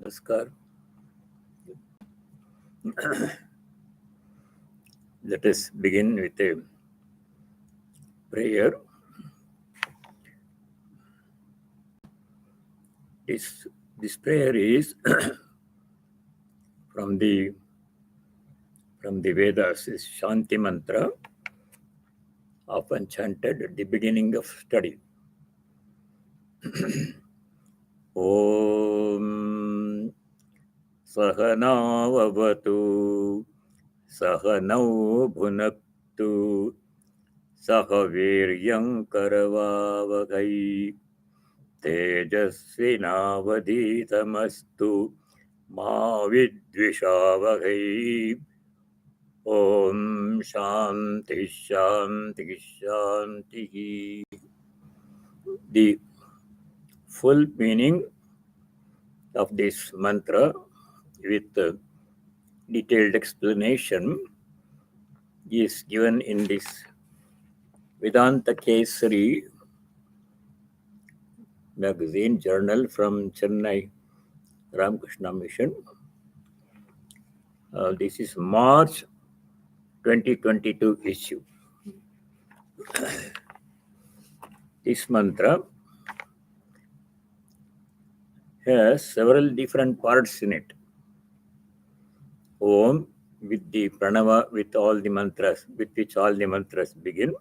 Namaskar. Let us begin with a prayer. This prayer is from the Vedas. Is Shanti mantra, often chanted at the beginning of study. Om Sahana Vavatu Sahanau Bhunaktu Sahaviryam Karavavagai Tejasvinavaditamastu Ma Vidvishavahai. Om Shanti Shanti Shanti. The full meaning of this mantra with detailed explanation is given in this Vedanta Kesari magazine journal from Chennai Ramakrishna Mission. This is March 2022 issue. This mantra has several different parts in it. Om with the pranava, with all the mantras, with which all the mantras begin.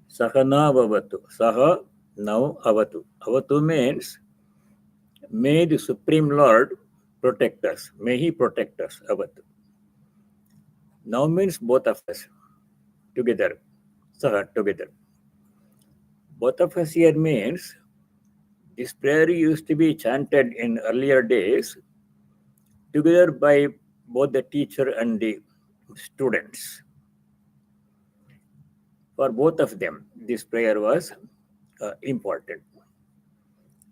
Sahana Vavatu. Saha now Avatu. Avatu means may the Supreme Lord protect us. May He protect us. Avatu. Now means both of us together. Saha together. Both of us here means this prayer used to be chanted in earlier days together by both the teacher and the students. For both of them, this prayer was important.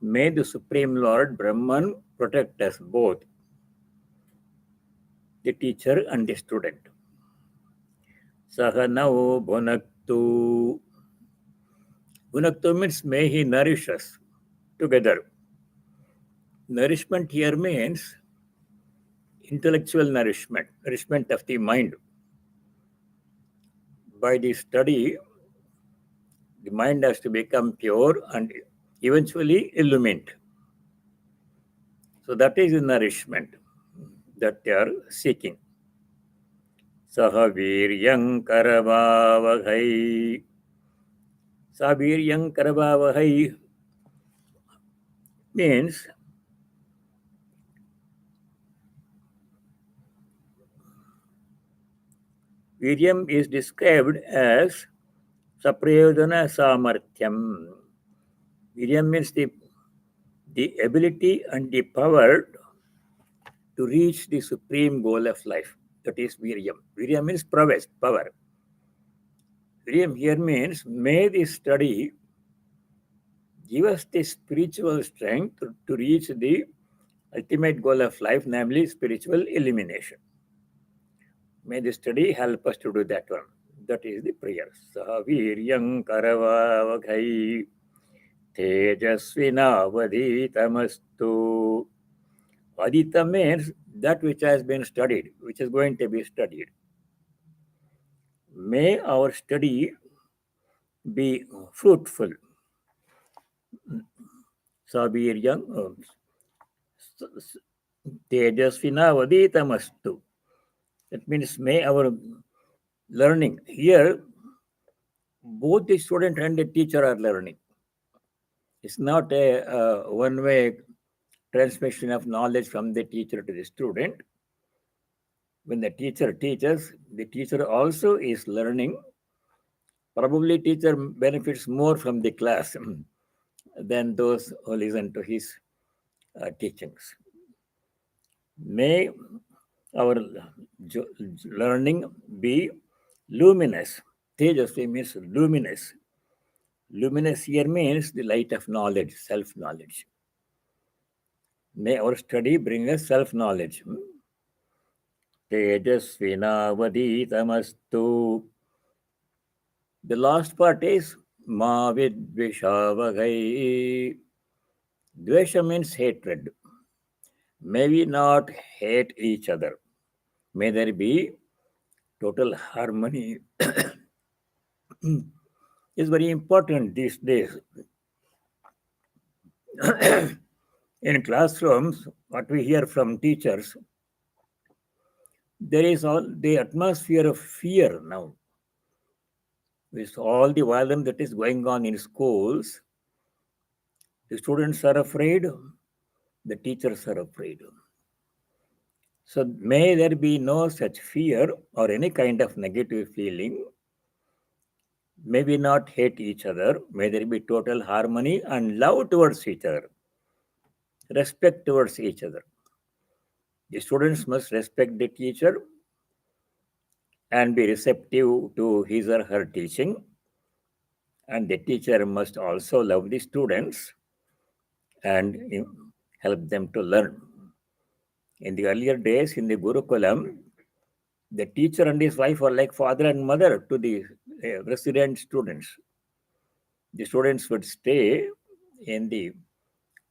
May the Supreme Lord Brahman protect us both, the teacher and the student. Sahanau Bhunaktu. Bhunaktu means may He nourish us together. Nourishment here means intellectual nourishment, nourishment of the mind. By the study, the mind has to become pure and eventually illumined. So that is the nourishment that they are seeking. Sahaviryam karavavahai. Sahaviryam karavavahai means Viryam is described as saprayodana samarthyam. Viryam means the ability and the power to reach the supreme goal of life. That is Viryam. Viryam means prowess, power. Viryam here means may this study give us the spiritual strength to reach the ultimate goal of life, namely spiritual illumination. May the study help us to do that one. That is the prayer. Sahaviryam karavavagai tejasvinavaditamastu. Adita means that which has been studied, which is going to be studied. May our study be fruitful. Sahaviryam tejasvinavaditamastu. That means may our learning. Here, both the student and the teacher are learning. It's not a one-way transmission of knowledge from the teacher to the student. When the teacher teaches, the teacher also is learning. Probably teacher benefits more from the class than those who listen to his teachings. May our learning be luminous. Tejasvi means luminous. Luminous here means the light of knowledge, self-knowledge. May our study bring us self-knowledge. Tejasvinavaditamastu. The last part is Mavidvishavahai. Dvesha means hatred. May we not hate each other. May there be total harmony. Is very important these days. In classrooms, what we hear from teachers, there is all the atmosphere of fear now. With all the violence that is going on in schools, the students are afraid, the teachers are afraid. So may there be no such fear or any kind of negative feeling. May we not hate each other. May there be total harmony and love towards each other, respect towards each other. The students must respect the teacher and be receptive to his or her teaching. And the teacher must also love the students and help them to learn. In the earlier days, in the Gurukulam, the teacher and his wife were like father and mother to the resident students. The students would stay in the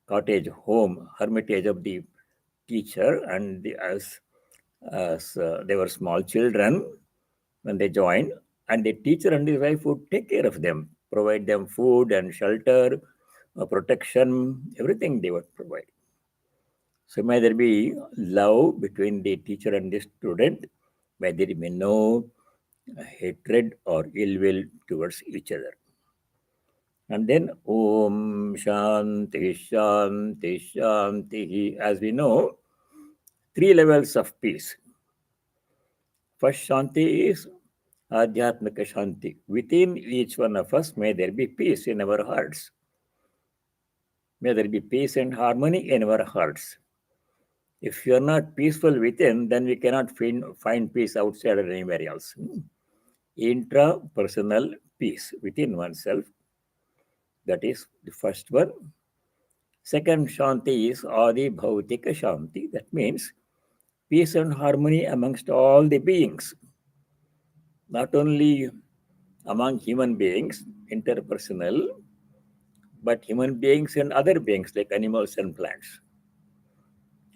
cottage home, hermitage of the teacher, and as they were small children when they joined, and the teacher and his wife would take care of them, provide them food and shelter, protection, everything they would provide. So may there be love between the teacher and the student. May there be no hatred or ill will towards each other. And then Om Shanti Shanti Shanti. As we know, 3 levels of peace. First Shanti is Adhyatmika Shanti. Within each one of us, may there be peace in our hearts. May there be peace and harmony in our hearts. If you are not peaceful within, then we cannot find peace outside or anywhere else. Intrapersonal peace within oneself. That is the first one. Second Shanti is Adi Bhautika Shanti. That means peace and harmony amongst all the beings. Not only among human beings, interpersonal, but human beings and other beings like animals and plants.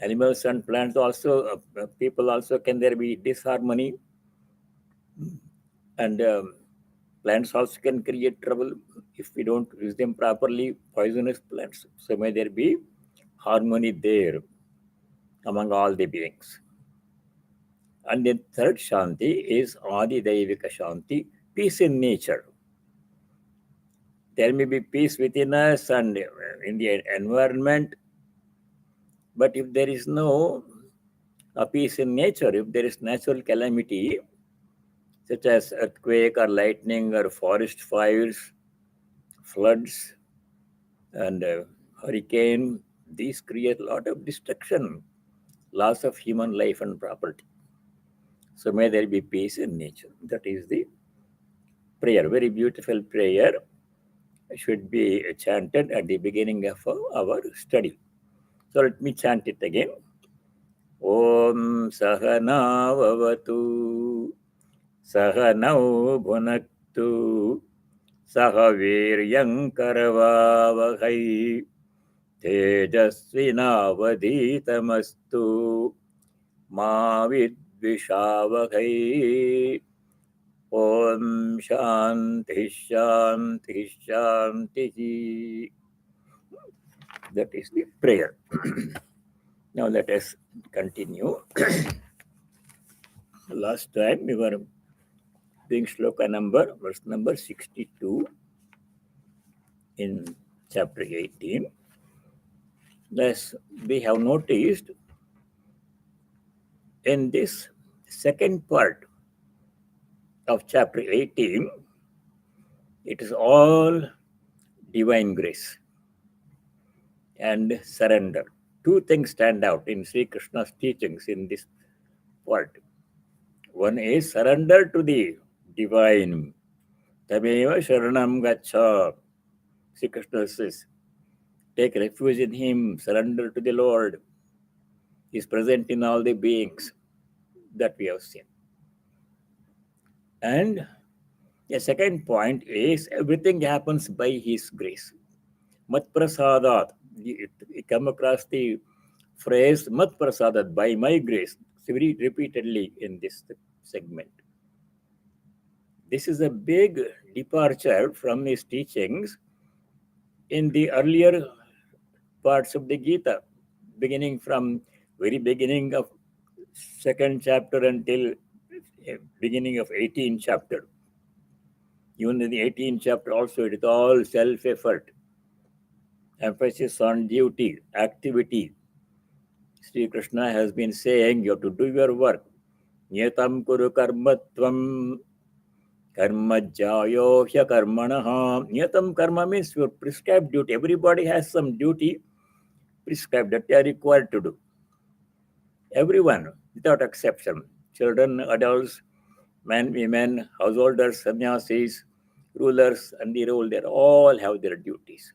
Animals and plants also, people also, can there be disharmony? And plants also can create trouble if we don't use them properly, poisonous plants. So may there be harmony there among all the beings. And the third Shanti is Adi Daivika Shanti, peace in nature. There may be peace within us and in the environment, but if there is no peace in nature, if there is natural calamity, such as earthquake or lightning or forest fires, floods, and hurricane, these create a lot of destruction, loss of human life and property. So may there be peace in nature. That is the prayer, very beautiful prayer, should be chanted at the beginning of our study. So let me chant it again. Om Sahana Vavatu Sahanau Bhunaktu Sahaviryam Karavavahai Tejasvinavaditamastu Ma Vidvishavahai. Om Shanti Shanti Shanti. That is the prayer. Now let us continue. Last time we were doing verse number 62 in chapter 18. Thus, we have noticed in this second part of chapter 18, it is all divine grace and surrender. Two things stand out in Sri Krishna's teachings in this part. One is surrender to the divine. Tameva sharanam gacha. Sri Krishna says, take refuge in him, surrender to the Lord. He is present in all the beings that we have seen. And the second point is everything happens by his grace. Mat prasadat. You come across the phrase mat prasadat, by my grace, very repeatedly in this segment. This is a big departure from his teachings in the earlier parts of the Gita, beginning from very beginning of 2nd chapter until beginning of 18th chapter. Even in the 18th chapter also, it is all self-effort, emphasis on duty, activity. Sri Krishna has been saying, you have to do your work. Niyatam kuru karmatvam karma jayo hya karmanaha. Niyatam karma means your prescribed duty. Everybody has some duty prescribed that they are required to do. Everyone, without exception. Children, adults, men, women, householders, sannyasis, rulers, and the rule, they all have their duties.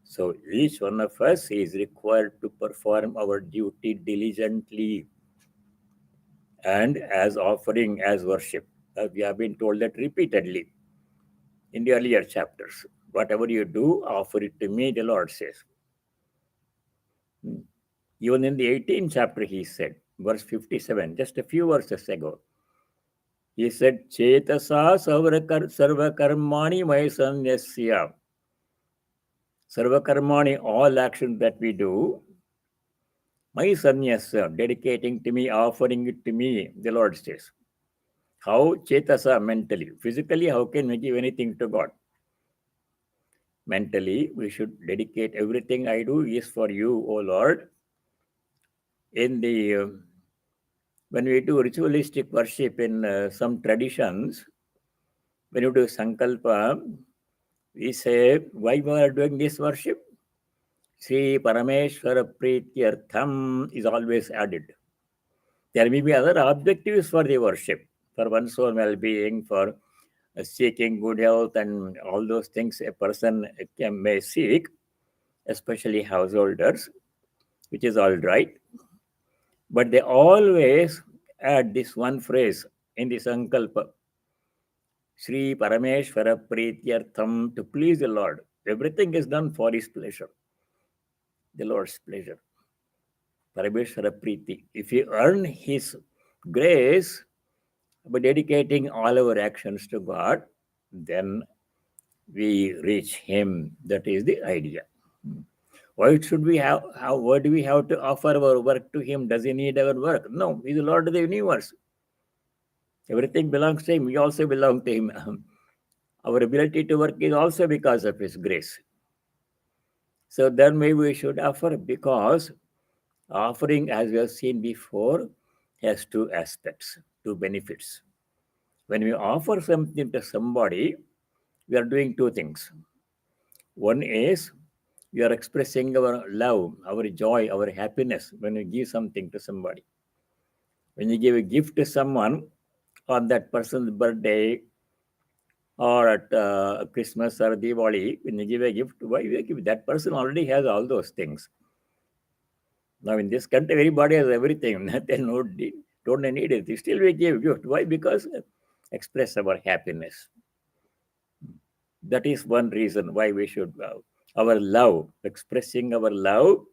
So each one of us is required to perform our duty diligently and as offering, as worship. We have been told that repeatedly in the earlier chapters. Whatever you do, offer it to me, the Lord says. Even in the 18th chapter, he said, verse 57, just a few verses ago, he said, Chetasa sarvakarmani māyayā. Sarvakarmani, all actions that we do, māyayā, dedicating to me, offering it to me, the Lord says. How? Chetasa, mentally. Physically, how can we give anything to God? Mentally, we should dedicate everything I do is for you, O Lord. In the when we do ritualistic worship in some traditions, when you do sankalpa, we say, why we are doing this worship? Sri Parameshwara Prityartham is always added. There may be other objectives for the worship, for one's own well-being, for seeking good health, and all those things a person may seek, especially householders, which is all right. But they always add this one phrase in the sankalpa, Sri Parameshwara Prityartham, to please the Lord. Everything is done for his pleasure, the Lord's pleasure. Parameshwara Priti. If we earn his grace by dedicating all our actions to God, then we reach him. That is the idea. Why should we have? Why do we have to offer our work to him? Does he need our work? No, he's the Lord of the universe. Everything belongs to him. We also belong to him. Our ability to work is also because of his grace. So then maybe we should offer, because offering, as we have seen before, has two aspects, two benefits. When we offer something to somebody, we are doing two things. One is we are expressing our love, our joy, our happiness when we give something to somebody. When you give a gift to someone on that person's birthday or at Christmas or Diwali, when you give a gift, why you give? That person already has all those things. Now in this country, everybody has everything. They don't need it. Still we give gift. Why? Because express our happiness. That is one reason why we should our love, expressing our love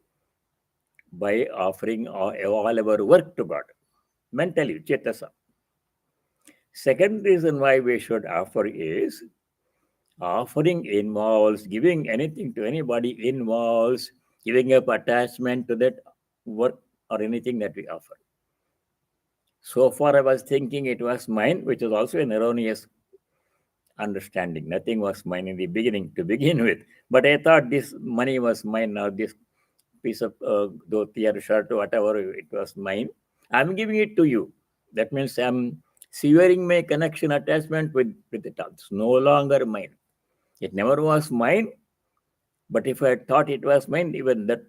by offering all our work to God, mentally, chetasa. Second reason why we should offer is, offering involves, giving anything to anybody involves giving up attachment to that work or anything that we offer. So far I was thinking it was mine, which is also an erroneous understanding. Nothing was mine in the beginning to begin with. But I thought this money was mine now, this piece of dhoti or shirt or whatever, it was mine. I'm giving it to you. That means I'm severing my connection, attachment with it. It's no longer mine. It never was mine. But if I thought it was mine, even that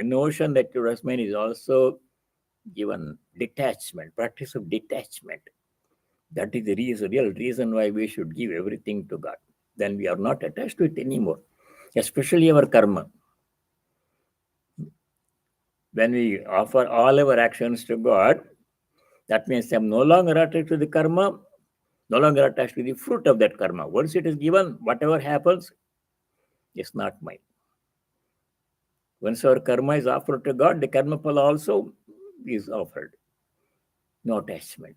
notion that it was mine is also given detachment, practice of detachment. That is the real reason why we should give everything to God. Then we are not attached to it anymore, especially our karma. When we offer all our actions to God, that means I'm no longer attached to the karma, no longer attached to the fruit of that karma. Once it is given, whatever happens, it's not mine. Once our karma is offered to God, the karma phala also is offered. No attachment.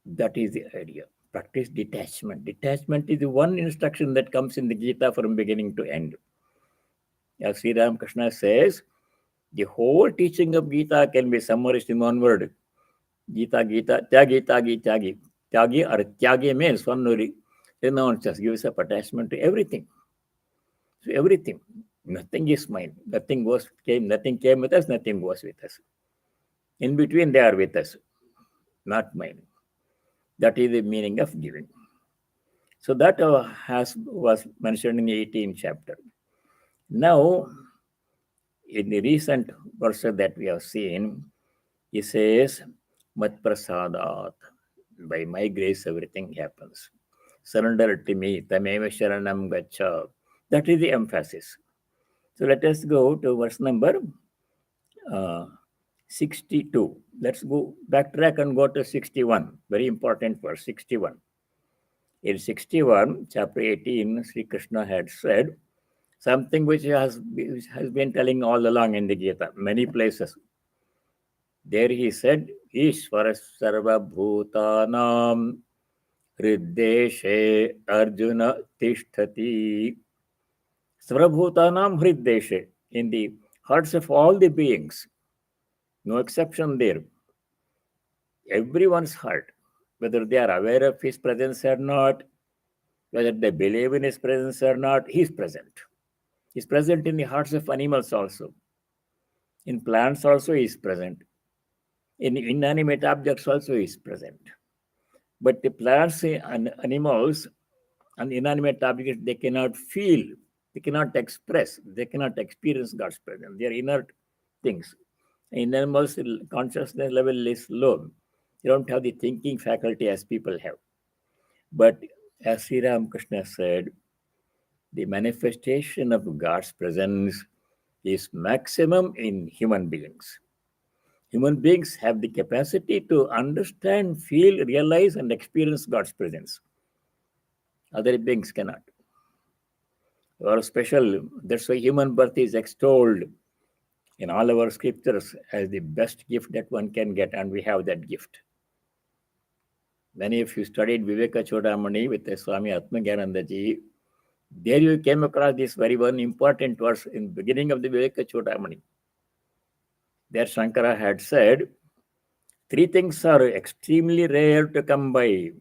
That is the idea. Practice detachment. Detachment is the one instruction that comes in the Gita from beginning to end. As Sri Ramakrishna says, the whole teaching of Gita can be summarized in one word. Gita, Gita, Tyagi, Tyagi, Tyagi. Tyagi or Tyagi means one renounces, gives up attachment to everything. So everything. Nothing is mine. Nothing came with us, nothing goes with us. In between, they are with us, not mine. That is the meaning of giving. So that was mentioned in the 18th chapter. Now, in the recent verse that we have seen, he says, Mat prasadat, by my grace everything happens. Surrender to me, tameva sharanam gacha. That is the emphasis. So let us go to verse number 62. Let's go backtrack and go to 61. Very important verse, 61. In 61, chapter 18, Sri Krishna had said something which has been telling all along in the Gita, many places. There he said, īśvaraḥ sarvabhūtānāṃ hṛddeśe.arjuna tiṣṭhati. Sarvabhūtānāṃ hṛddeśe, in the hearts of all the beings. No exception there. Everyone's heart, whether they are aware of his presence or not, whether they believe in his presence or not, he is present. He is present in the hearts of animals also. In plants also he is present. In inanimate objects also he is present. But the plants and animals and inanimate objects, they cannot feel, they cannot express, they cannot experience God's presence. They are inert things. In animals, consciousness level is low. You don't have the thinking faculty as people have. But as Sri Ramakrishna said, the manifestation of God's presence is maximum in human beings. Human beings have the capacity to understand, feel, realize, and experience God's presence. Other beings cannot. Or special, that's why human birth is extolled in all our scriptures as the best gift that one can get, and we have that gift. Many of you studied Viveka Chodamani with the Swami Atmagyanandaji. There you came across this very one important verse in the beginning of the Viveka Chodamani. There Shankara had said, three things are extremely rare to come by,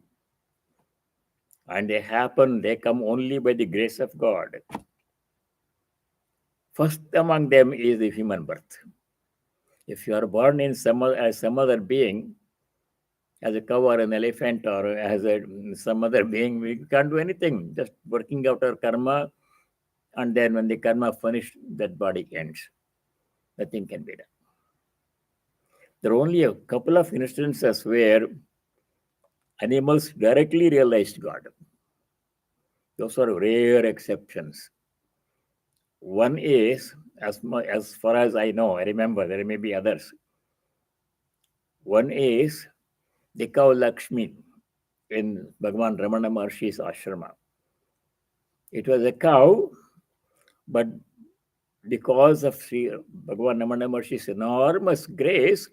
and they come only by the grace of God. First among them is the human birth. If you are born in as some other being, as a cow or an elephant or as some other being, we can't do anything. Just working out our karma, and then when the karma finished, that body ends. Nothing can be done. There are only a couple of instances where animals directly realized God. Those are rare exceptions. One is, as far as I know, I remember, there may be others. One is the cow Lakshmi in Bhagavan Ramana Maharshi's ashrama. It was a cow, but because of Sri Bhagavan Ramana Maharshi's enormous grace,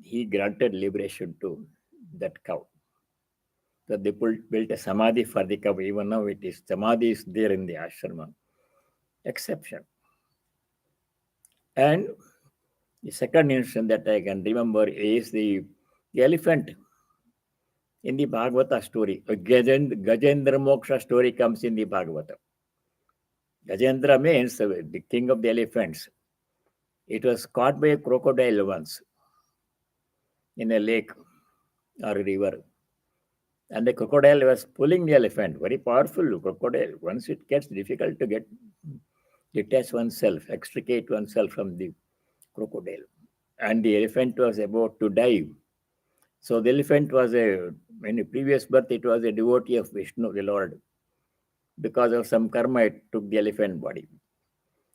he granted liberation to that cow. So they built a samadhi for the cow. Even now it is, samadhi is there in the ashrama. Exception. And the second instance that I can remember is the elephant in the Bhagavata story. Gajendra Moksha story comes in the Bhagavata. Gajendra means the king of the elephants. It was caught by a crocodile once in a lake or a river. And the crocodile was pulling the elephant, very powerful crocodile. Once it gets difficult to detach oneself, extricate oneself from the crocodile. And the elephant was about to dive. So the elephant was in a previous birth, it was a devotee of Vishnu, the Lord. Because of some karma, it took the elephant body.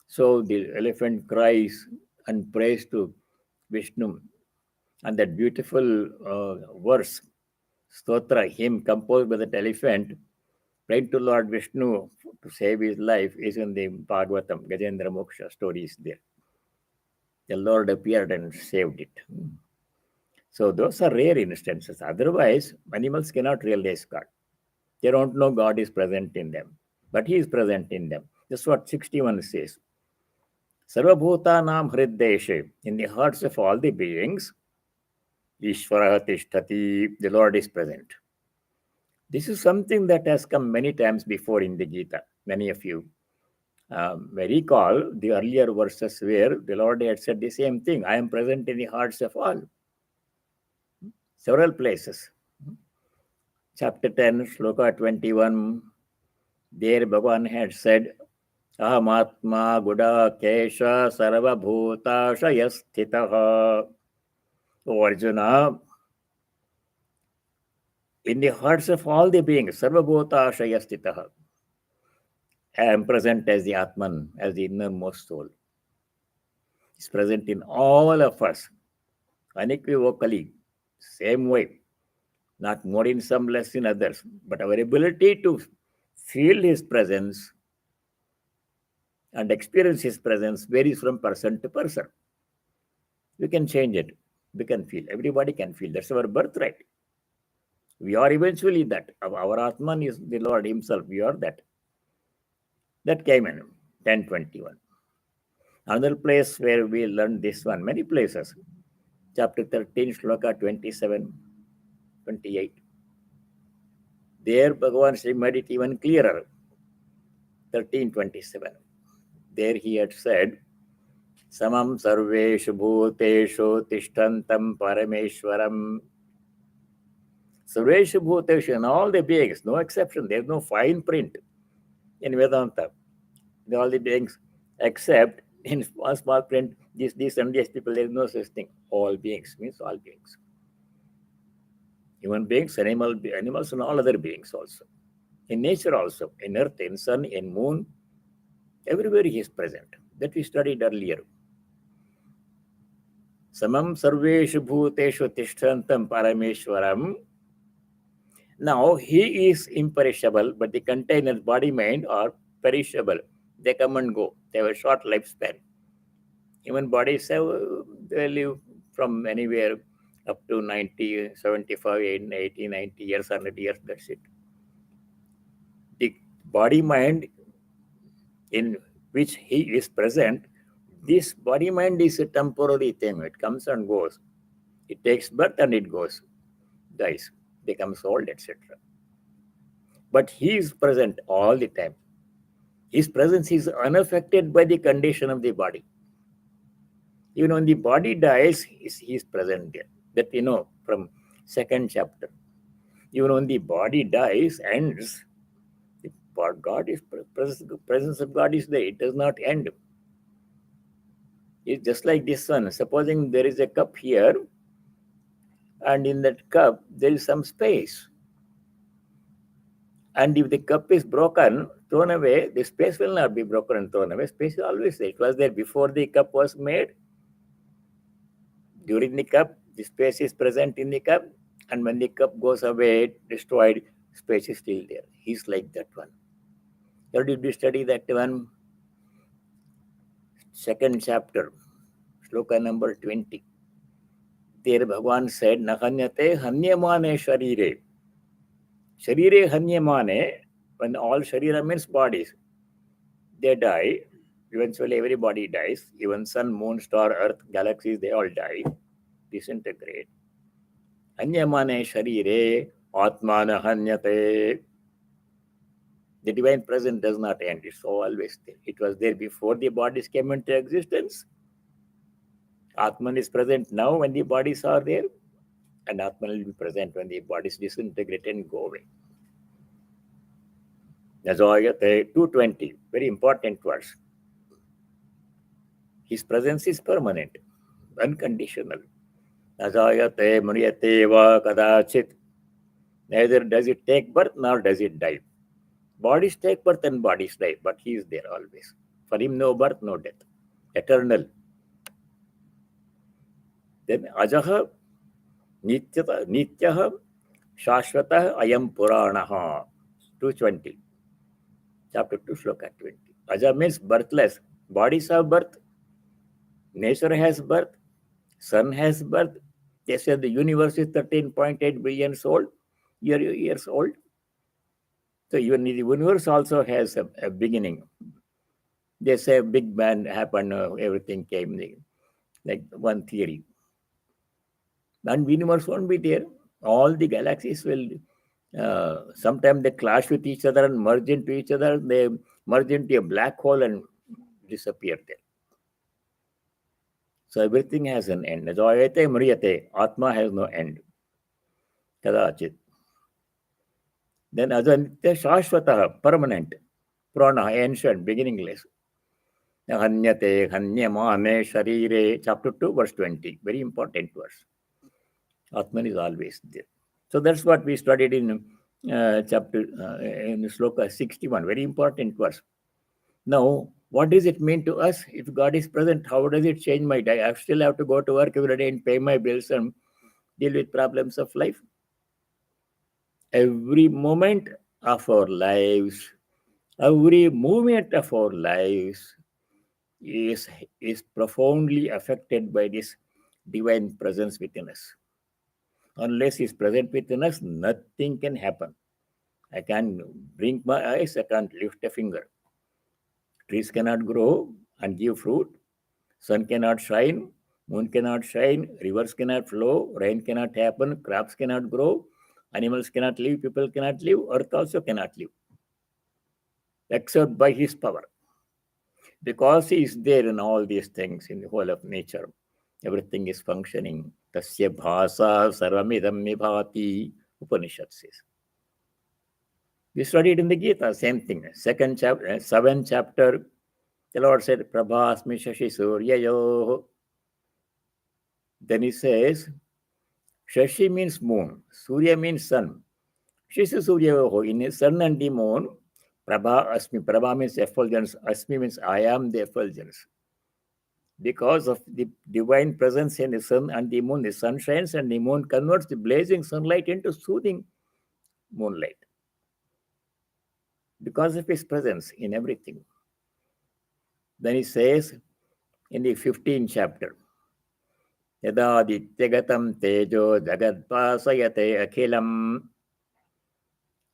So the elephant cries and prays to Vishnu. And that beautiful verse, stotra, hymn composed by that elephant, praying to Lord Vishnu to save his life is in the Bhagavatam, Gajendra Moksha story is there. The Lord appeared and saved it. So those are rare instances. Otherwise, animals cannot realize God. They don't know God is present in them, but He is present in them. That's what 61 says. Sarvabhūtānāṃ hṛddeśe, in the hearts of all the beings, īśvaraḥ tiṣṭhati, the Lord is present. This is something that has come many times before in the Gita. Many of you may recall the earlier verses where the Lord had said the same thing. I am present in the hearts of all. Several places. Chapter 10, Shloka 21, there Bhagavan had said, Ahamatma Gudakesha sarvabhūtāṣayasthitaha. O Arjuna, in the hearts of all the beings, sarvabhūtāṣayasthitaha, I am present as the Atman, as the innermost soul. It's present in all of us, unequivocally, same way. Not more in some, less in others, but our ability to feel His presence and experience His presence varies from person to person. We can change it. We can feel. Everybody can feel. That's our birthright. We are eventually that. Our Atman is the Lord Himself. We are that. That came in 10:21. Another place where we learned this one, many places. Chapter 13, Shloka 27, 28. There Bhagavan Sri made it even clearer. 13:27. There he had said, Samam sarveshu bhūteshu tiṣṭhantam parameshwaram. Sarveshu bhūteshu, in all the beings, no exception. There is no fine print in Vedanta. All the beings, except in small print, these and these people, there is no such thing. All beings means all beings. Human beings, animals, and all other beings also. In nature also, in earth, in sun, in moon, everywhere He is present. That we studied earlier. Samam sarveshu bhūteshu tiṣṭhantam parameshwaram. Now, He is imperishable, but the containers, body, mind, are perishable. They come and go. They have a short lifespan. Human bodies have, they live from anywhere up to 90, 75, 80, 90 years, 100 years, that's it. The body-mind in which He is present, this body-mind is a temporary thing. It comes and goes. It takes birth and it goes, dies, becomes old, etc. But He is present all the time. His presence is unaffected by the condition of the body. Even when the body dies, He is present there. That you know from 2nd chapter. Even when the body dies, ends, the presence of God is there. It does not end. It's just like this one. Supposing there is a cup here, and in that cup there is some space. And if the cup is broken, thrown away, the space will not be broken and thrown away. Space is always there. It was there before the cup was made. During the cup, the space is present in the cup. And when the cup goes away, destroyed, space is still there. He's like that one. Where did we study that one? 2nd chapter, Shloka number 20. There Bhagavan said, Nahanyate hanyamane sharire. Sharire hanyamane, when all sharira means bodies, they die. Eventually everybody dies. Even sun, moon, star, earth, galaxies, they all die, disintegrate. Hanyamane sharire atmana hanyate. The divine presence does not end. It's always there. It was there before the bodies came into existence. Atman is present now when the bodies are there. And Atman will be present when the bodies disintegrate and go away. Najayate 220. Very important verse. His presence is permanent, unconditional. Najayate mriyate va kadachit. Neither does it take birth nor does it die. Bodies take birth and bodies die, but He is there always. For Him, no birth, no death. Eternal. Then ajaha nityaha shashvatah ayam puranaha. 220. chapter 2, sloka 20. Aja means birthless. Bodies have birth, nature has birth, sun has birth. They say the universe is 13.8 billion years old. So even the universe also has a beginning. They say Big Bang happened, everything came, like one theory. And universe won't be there. All the galaxies will, sometimes they clash with each other and merge into each other. They merge into a black hole and disappear there. So everything has an end. Jayate mriyate. Atma has no end. Kadachit. Then Ajantya Shashvatah, permanent. Prana, ancient, beginningless. Hanyate, hanyamane, sharire. Chapter 2, verse 20. Very important verse. Atman is always there. So that's what we studied in in sloka 61. Very important verse. Now, what does it mean to us? If God is present, how does it change my day? I still have to go to work every day and pay my bills and deal with problems of life. Every moment of our lives, every movement of our lives is profoundly affected by this divine presence within us. Unless He is present within us, nothing can happen. I can blink my eyes, I can't lift a finger. Trees cannot grow and give fruit. Sun cannot shine, moon cannot shine, rivers cannot flow, rain cannot happen, crops cannot grow, animals cannot live, people cannot live, earth also cannot live. Except by His power. Because He is there in all these things, in the whole of nature. Everything is functioning. Tasya bhasa sarvamidam nibhati, Upanishad says. We studied in the Gita, same thing. Second chapter, 7th chapter, the Lord said, Prabhasmi shashi suryayo. Then He says, Shashi means moon, Surya means sun. Shashi suryayo, in the sun and the moon, Prabha asmi. Prabha means effulgence, asmi means I am the effulgence. Because of the divine presence in the sun and the moon, the sun shines and the moon converts the blazing sunlight into soothing moonlight. Because of His presence in everything. Then He says in the 15th chapter, Yada dityagatam tejo jagadpasayate akhilam.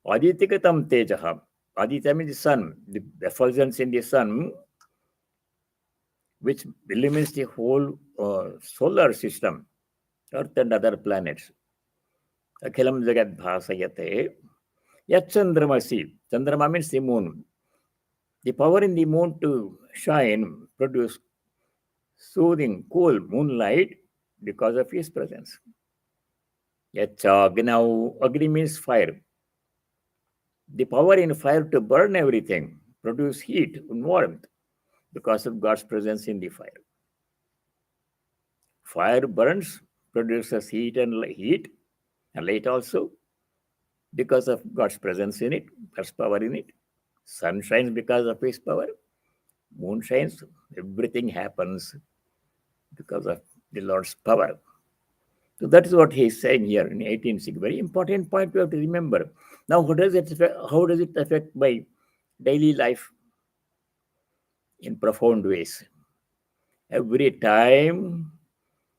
Adityagatam tejaha. Aditya means the sun, the effulgence in the sun, which illumines the whole solar system, Earth and other planets. Akhilam jagadbhasayate. Yat chandramasi. Chandrama means the moon. The power in the moon to shine, produce soothing, cool moonlight because of His presence. Yachagnau. Agni means fire. The power in fire to burn everything, produce heat and warmth because of God's presence in the fire. Fire burns, produces heat and light also because of God's presence in it, God's power in it. Sun shines because of His power. Moon shines. Everything happens because of the Lord's power. So that is what He is saying here in 18:6. Very important point we have to remember. Now, how does it affect my daily life? In profound ways. Every time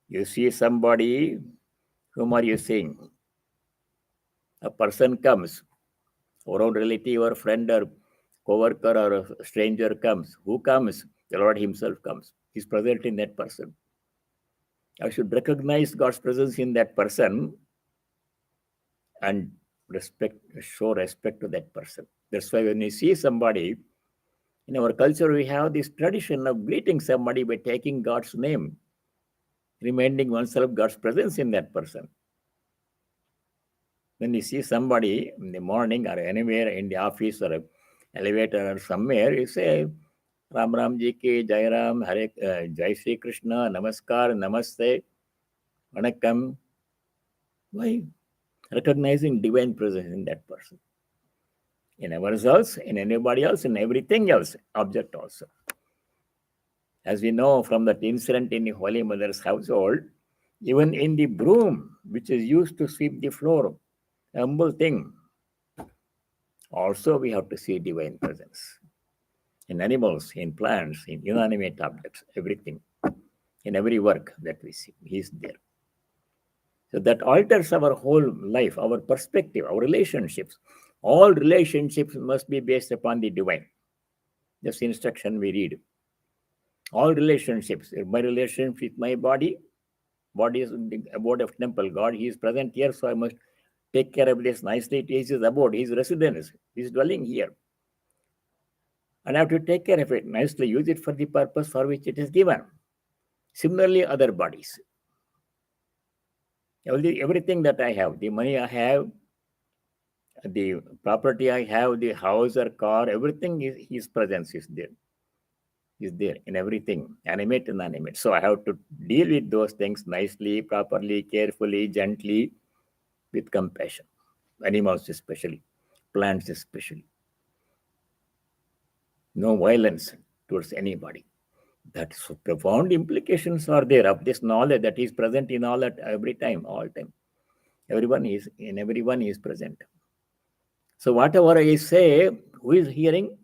you see somebody, whom are you seeing? A person comes, or a relative or friend or co-worker or a stranger comes. Who comes? The Lord Himself comes. He's present in that person. I should recognize God's presence in that person and show respect to that person. That's why when you see somebody, in our culture, we have this tradition of greeting somebody by taking God's name, reminding oneself God's presence in that person. When you see somebody in the morning or anywhere in the office or elevator or somewhere, you say, Ram Ram Ji ki, Jai Ram, Jai Sri Krishna, Namaskar, Namaste, Vanakkam. Why? Recognizing divine presence in that person. In ourselves, in anybody else, in everything else, object also. As we know from that incident in the Holy Mother's household, even in the broom, which is used to sweep the floor, a humble thing, Also, we have to see divine presence in animals, in plants, in inanimate objects, everything, in every work that we see. He is there. So that alters our whole life, our perspective, our relationships. All relationships must be based upon the divine. This instruction we read. All relationships, my relationship with my body is the abode of temple. God, He is present here, so I must take care of this nicely. It is His abode, His residence, His dwelling here. And I have to take care of it nicely, use it for the purpose for which it is given. Similarly, other bodies. Everything that I have, the money I have, the property I have, the house or car, everything is His presence is there. Is there in everything, animate and inanimate. So I have to deal with those things nicely, properly, carefully, gently, with compassion. Animals especially, plants especially. No violence towards anybody. That so profound implications are there of this knowledge that is present in all at every time, all time. Everyone is present. So whatever I say, who is hearing?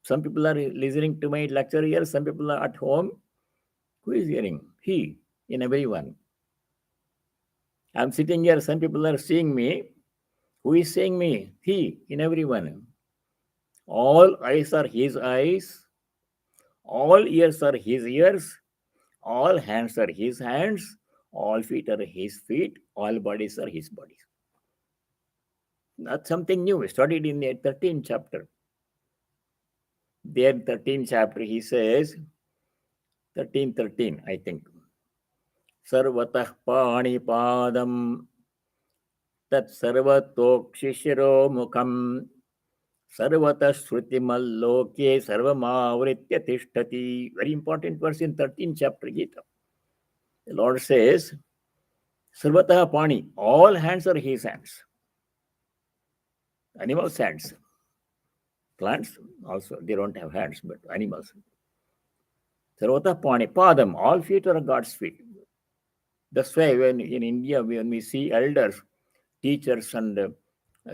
Some people are listening to my lecture here, some people are at home. Who is hearing? He, in everyone. I'm sitting here, some people are seeing me. Who is seeing me? He, in everyone. All eyes are His eyes. All ears are His ears. All hands are His hands. All feet are His feet. All bodies are His bodies. That's something new. We studied in the 13th chapter. There, 13th chapter, he says, 13, I think. Sarvatah pani padam tat sarvatokshishiro mukham sarvatah shrutimaloke sarvamavritya tiṣṭhati. Very important verse in 13th chapter Gita. The Lord says, Sarvatah pani, all hands are His hands. Animals' hands. Plants also, they don't have hands, but animals. Sarvatah pani padam, all feet are God's feet. That's why when in India, when we see elders, teachers and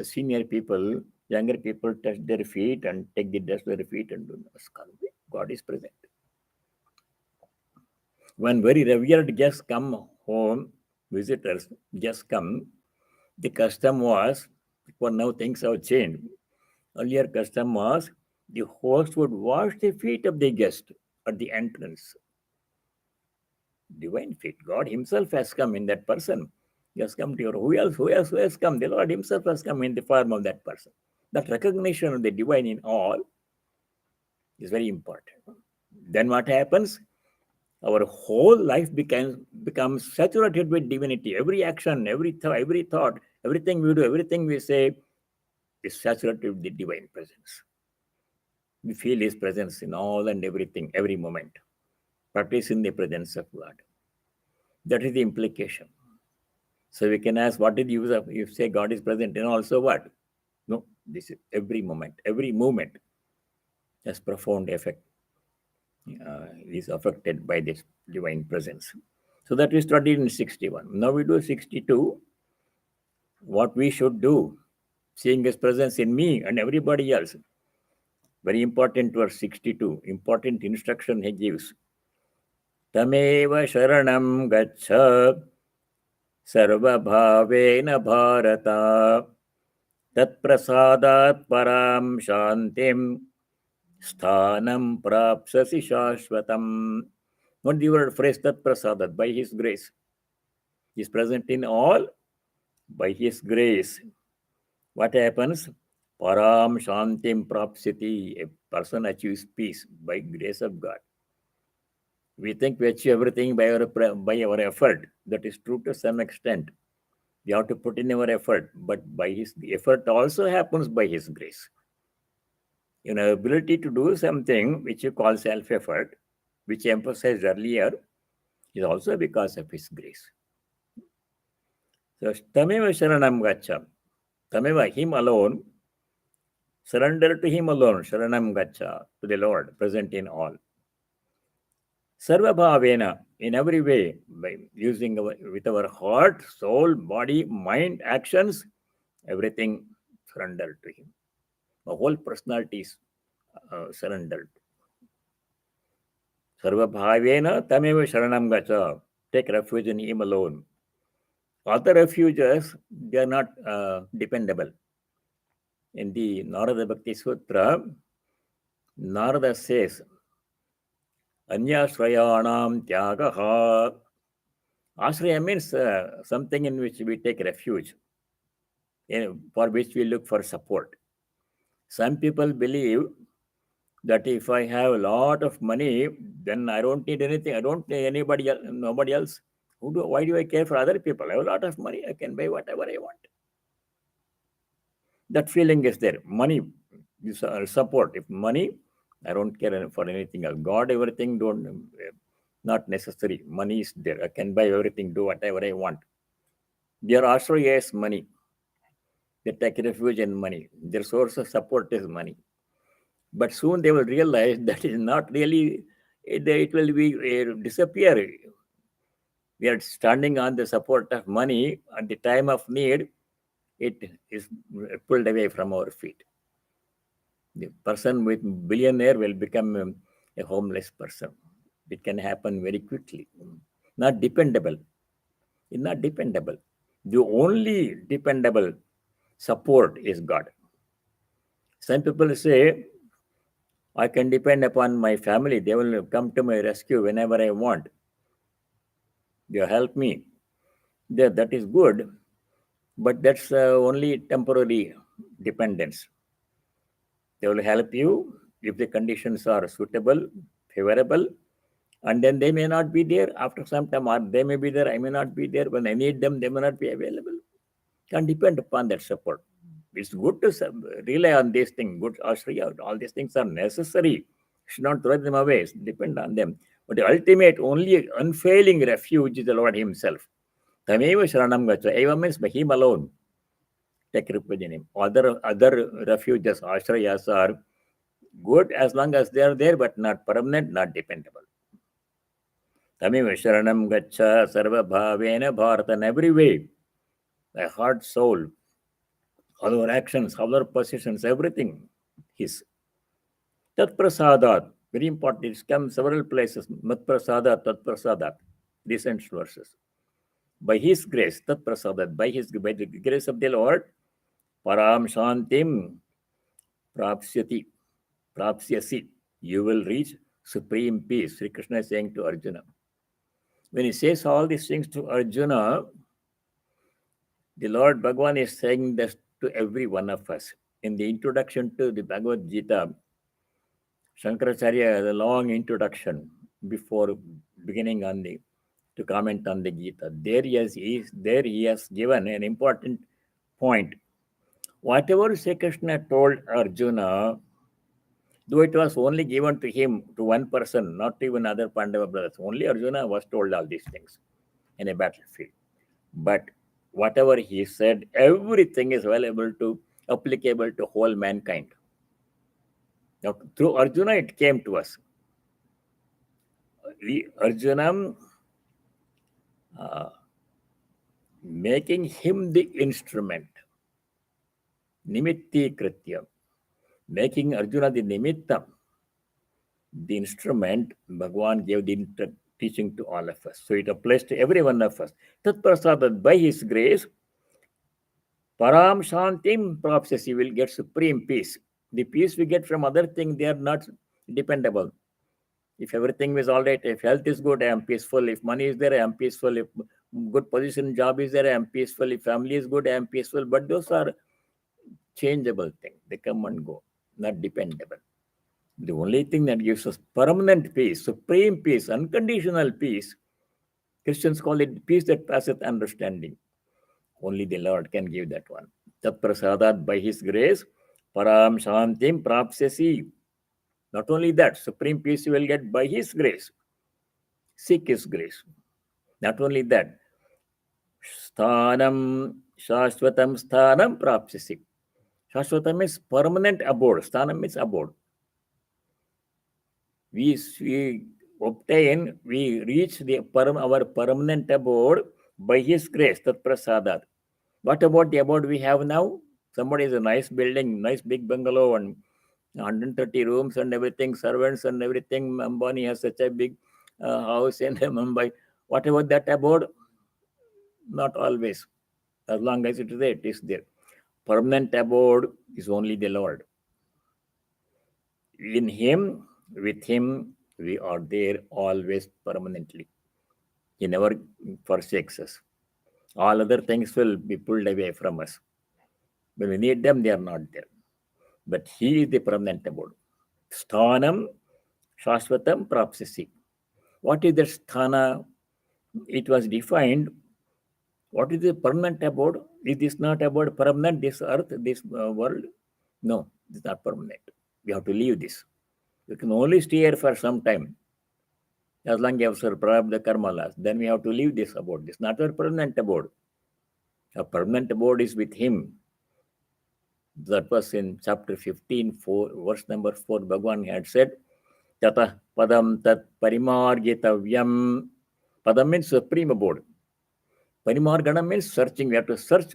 senior people, younger people touch their feet and take the dust of their feet and do namaskar. God is present. When very revered guests come home, visitors just come, the custom was, for now things have changed. Earlier custom was, the host would wash the feet of the guest at the entrance. Divine feet. God Himself has come in that person. He has come to your. Who else has come? The Lord Himself has come in the form of that person. That recognition of the divine in all is very important. Then what happens? Our whole life becomes saturated with divinity. Every action, every thought, everything we do, everything we say is saturated with the divine presence. We feel His presence in all and everything, every moment. Practice in the presence of God. That is the implication. So we can ask, what did you use of? You say God is present, and also what? No, this is every moment, every movement has profound effect. Is affected by this divine presence. So that we studied in 61. Now we do 62. What we should do, seeing His presence in me and everybody else. Very important verse 62. Important instruction He gives. Tameva sharanam gaccha sarvabhāvena bharata tat prasadat param shantim sthanam prapsasi shashvatam. What the word phrase tat prasadat? By His grace. He is present in all by His grace. What happens? Param shantim prapsati. A person achieves peace by grace of God. We think we achieve everything by our effort. That is true to some extent. We have to put in our effort, but the effort also happens by His grace. Ability to do something which you call self-effort, which I emphasized earlier, is also because of His grace. So, Tameva Sharanam Gacha. Tameva, Him alone. Surrender to Him alone. Sharanam Gacha, to the Lord, present in all. Sarvabhāvena, in every way, by using with our heart, soul, body, mind, actions, everything surrendered to him. The whole personality is surrendered. Sarvabhāvena tameva sharanam gacha. Take refuge in him alone. Other refuges, they are not dependable. In the Narada Bhakti Sutra, Narada says, Anyāśvaraḥ tyāgaha. Ashraya means something in which we take refuge, for which we look for support. Some people believe that if I have a lot of money, then I don't need anything. I don't need anybody else, nobody else. Why do I care for other people? I have a lot of money. I can buy whatever I want. That feeling is there. Money is support. If money, I don't care for anything else. God, everything, not necessary. Money is there. I can buy everything, do whatever I want. Their ashraya is money. They take refuge in money. Their source of support is money. But soon they will realize that is not really, it will be disappear. We are standing on the support of money. At the time of need, it is pulled away from our feet. The person with billionaire will become a homeless person. It can happen very quickly. Not dependable. It's not dependable. The only dependable support is God. Some people say, I can depend upon my family. They will come to my rescue whenever I want. They help me. That is good, but that's only temporary dependence. They will help you if the conditions are suitable, favorable, and then they may not be there after some time, or they may be there, I may not be there. When I need them, they may not be available. Can depend upon that support. It's good to rely on these things, good ashraya. All these things are necessary. Should not throw them away. Depend on them. But the ultimate, only unfailing refuge is the Lord Himself. Tameva sharanam gacha. Eva means by Him alone. Take refuge in Him. Other refuges, ashrayas, are good as long as they are there, but not permanent, not dependable. Tameva sharanam gacha sarvabhāvena bharata, in every way. The heart, soul, all our actions, all our possessions, everything His. Tat prasadat, very important. It comes several places. Mat prasadat, tat prasadat, recent verses. By His grace, tat prasadat, by the grace of the Lord, param shantim prapsyasi, you will reach supreme peace. Sri Krishna is saying to Arjuna. When he says all these things to Arjuna, the Lord Bhagavan is saying this to every one of us. In the introduction to the Bhagavad Gita, Shankaracharya has a long introduction before beginning to comment on the Gita. There he has given an important point. Whatever Sri Krishna told Arjuna, though it was only given to him, to one person, not even other Pandava brothers, only Arjuna was told all these things in a battlefield. But whatever he said, everything is applicable to whole mankind. Now, through Arjuna, it came to us. Arjuna, making him the instrument, nimitti kritya, making Arjuna the nimittam, the instrument, Bhagavan gave the teaching to all of us. So it applies to every one of us. Tat prasadat, by His grace, param shantim prapsyasi, will get supreme peace. The peace we get from other things, they are not dependable. If everything is all right, if health is good, I am peaceful. If money is there, I am peaceful. If good position, job is there, I am peaceful. If family is good, I am peaceful. But those are changeable things. They come and go, not dependable. The only thing that gives us permanent peace, supreme peace, unconditional peace, Christians call it peace that passeth understanding. Only the Lord can give that one. Tat prasadat, by His grace, param shantim prapsyasi. Not only that, supreme peace you will get by His grace. Seek His grace. Not only that, sthanam shashvatam sthanam prapsyasi. Shashvatam means permanent abode. Sthanam means abode. We reach our permanent abode by His grace, tat prasadat. What about the abode we have now? Somebody has a nice building, nice big bungalow, and 130 rooms and everything, servants and everything. Ambani has such a big house in Mumbai. Whatever that abode, not always. As long as it is there, it is there. Permanent abode is only the Lord. In Him, with Him, we are there always permanently. He never forsakes us. All other things will be pulled away from us. When we need them, they are not there. But He is the permanent abode. Sthanam Shashvatam Prapsisi. What is the sthana? It was defined. What is the permanent abode? Is this not abode permanent, this earth, this world? No, it's not permanent. We have to leave this. You can only stay here for some time. As long as you have survived the karma laws, then we have to leave this abode. This is not our permanent abode. Our permanent abode is with Him. That was in chapter 15, verse number 4. Bhagavan had said, Tata padam tat parimargitavyam. Padam means supreme abode. Parimargana means searching. We have to search,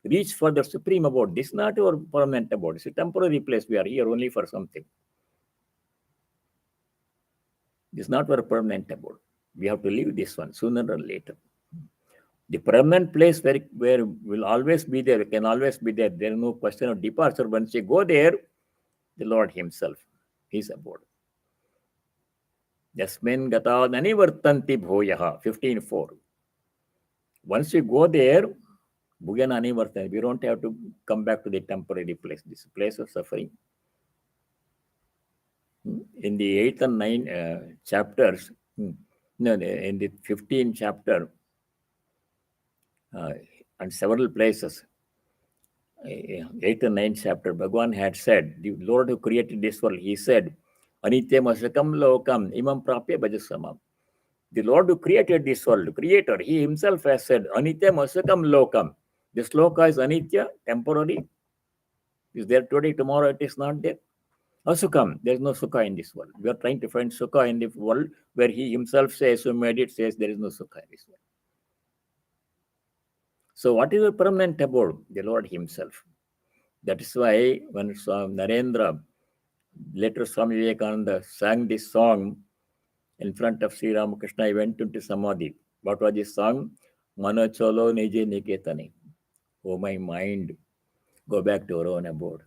reach for the supreme abode. This is not our permanent abode. It's a temporary place. We are here only for something. This is not our permanent abode. We have to leave this one sooner or later. The permanent place where will always be there, can always be there. There is no question of departure. Once you go there, the Lord Himself, His abode. Yasmin gata nanivartanti bhoyaha, 15:4. Once you go there, bhuyana nanivartanti. We don't have to come back to the temporary place. This place of suffering. In the 8th and 9th chapters, in the 15th chapter, and several places, 8th and 9th chapter, Bhagavan had said, the Lord who created this world, He said, Anityam asakam lokam imam prapya bhajasamam. The Lord who created this world, the Creator, He Himself has said, Anityam asakam lokam. This loka is anitya, temporary. Is there today, tomorrow it is not there. Asukam, there is no sukha in this world. We are trying to find sukha in the world where He Himself says, who made it, says there is no sukha in this world. So what is the permanent abode? The Lord Himself. That is why when Narendra, later Swami Vivekananda, sang this song in front of Sri Ramakrishna, he went into Samadhi. What was this song? Mano cholo nije niketane. Oh my mind, go back to our own abode.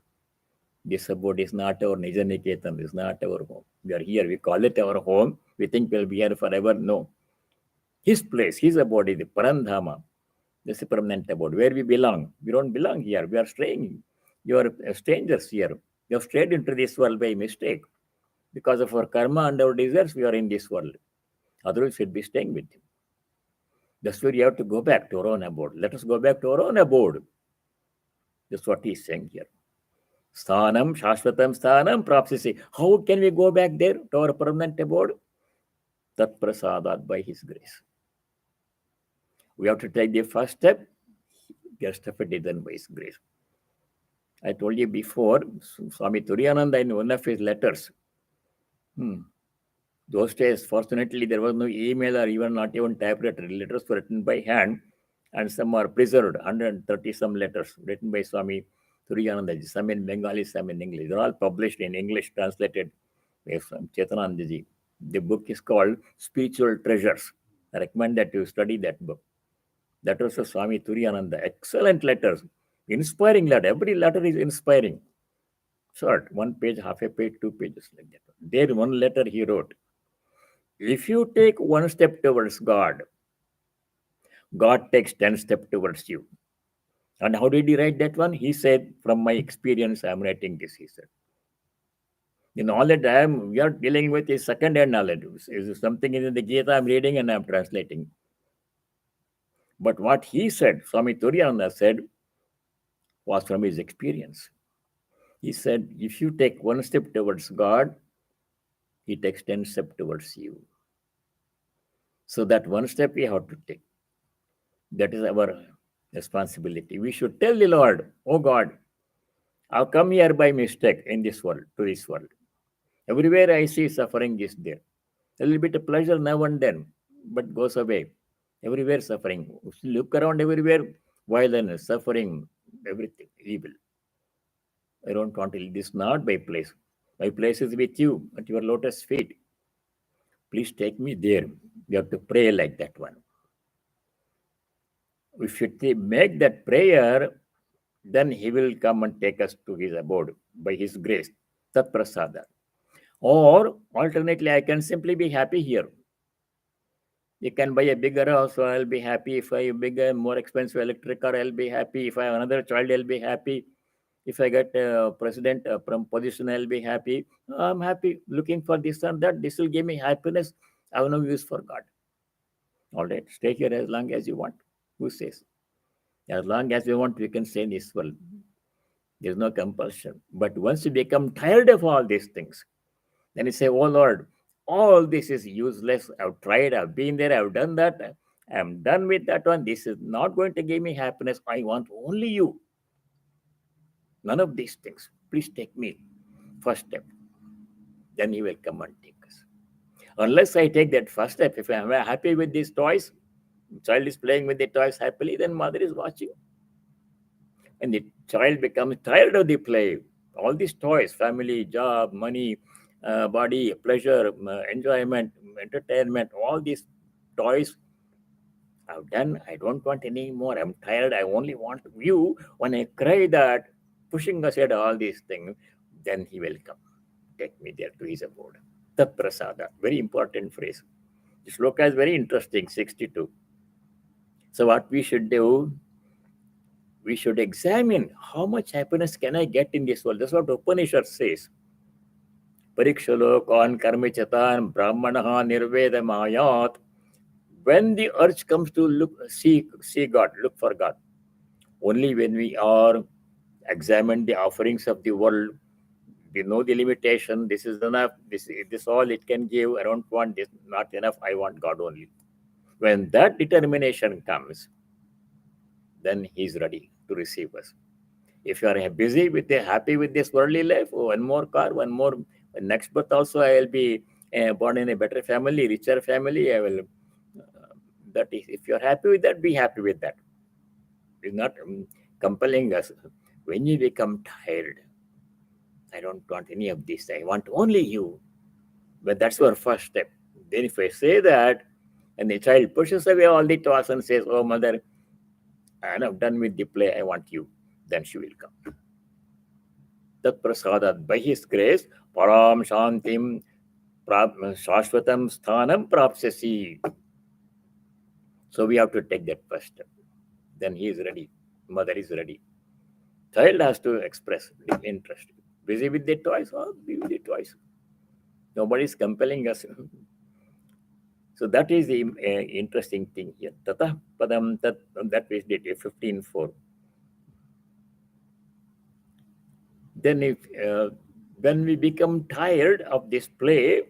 This abode is not our Nija Niketan, is not our home. We are here, we call it our home. We think we'll be here forever. No. His place, His abode is the Parandhama. This is a permanent abode, where we belong. We don't belong here. We are straying. You are strangers here. You have strayed into this world by mistake. Because of our karma and our desires, we are in this world. Otherwise, we'd be staying with Him. That's where you have to go back to our own abode. Let us go back to our own abode. That's what He is saying here. Sthanam, Shashvatam Sthanam, Prapsisi. How can we go back there to our permanent abode? Tat prasadat, by His grace. We have to take the first step. The rest of it is done by His grace. I told you before, Swami Turiyananda in one of his letters, those days, fortunately, there was no email or even not even typewriter. Letters were written by hand, and some are preserved, 130 some letters written by Swami Turiyananda, some in Bengali, some in English. They're all published in English, translated by Chetanandaji. The book is called Spiritual Treasures. I recommend that you study that book. That was a Swami Turiyananda. Excellent letters. Inspiring letter. Every letter is inspiring. Short. 1 page, half a page, 2 pages like that. There, one letter he wrote. If you take 1 step towards God, God takes 10 steps towards you. And how did he write that one? He said, from my experience, I am writing this, he said. The knowledge we are dealing with is second-hand knowledge. Is something in the Gita I am reading and I am translating. But what he said, Swami Turiyananda said, was from his experience. He said, if you take 1 step towards God, He takes 10 steps towards you. So that 1 step we have to take. That is our responsibility. We should tell the Lord, oh God, I've come here by mistake in this world, to this world. Everywhere I see suffering is there. A little bit of pleasure now and then, but goes away. Everywhere suffering. Look around everywhere, violence, suffering, everything, evil. I don't want to leave. This is not my place. My place is with you, at your lotus feet. Please take me there. You have to pray like that one. If you make that prayer, then he will come and take us to his abode by his grace. Tat prasada. Or alternately, I can simply be happy here. You can buy a bigger house, so I'll be happy. If I bigger, more expensive electric car, I'll be happy. If I have another child, I'll be happy. If I get president from position, I'll be happy. I'm happy looking for this and that. This will give me happiness. I have no use for God. All right, stay here as long as you want. Who says? As long as you want, we can stay in this world. There's no compulsion. But once you become tired of all these things, then you say, oh Lord, all this is useless. I've tried, I've been there, I've done that. I'm done with that one. This is not going to give me happiness. I want only you. None of these things. Please take me. First step. Then he will come and take us. Unless I take that first step, if I'm happy with these toys, child is playing with the toys happily, then mother is watching. And the child becomes tired of the play. All these toys, family, job, money, body, pleasure, enjoyment, entertainment, all these toys I've done. I don't want any more. I'm tired. I only want you. When I cry that, pushing aside all these things, then he will come. Take me there to his abode. Tat prasada. Very important phrase. This shloka is very interesting, 62. So what we should do, we should examine how much happiness can I get in this world. That's what Upanishad says. Parikshalokan karmichatan brahmanaha nirvedamayat. When the urge comes to see God, look for God, only when we are examine the offerings of the world, we know the limitation. This is enough. This all it can give. I don't want this. Not enough. I want God only. When that determination comes, then He's ready to receive us. If you are busy with happy with this worldly life, one more car, one more next birth also, I will be born in a better family, richer family. I will. That is, if you are happy with that, be happy with that. It's not compelling us. When you become tired, I don't want any of this. I want only you. But that's our first step. Then if I say that, and the child pushes away all the toys and says, oh mother, I'm done with the play, I want you, then she will come. Tat prasadat, by his grace, param shantim shashvatam sthanam prapsasi. So we have to take that first step. Then he is ready. Mother is ready. Child has to express interest. Busy with the toys, or be with the toys. Nobody is compelling us. So that is the interesting thing here. Tata padam tat, that is the 15.4. Then if when we become tired of this play,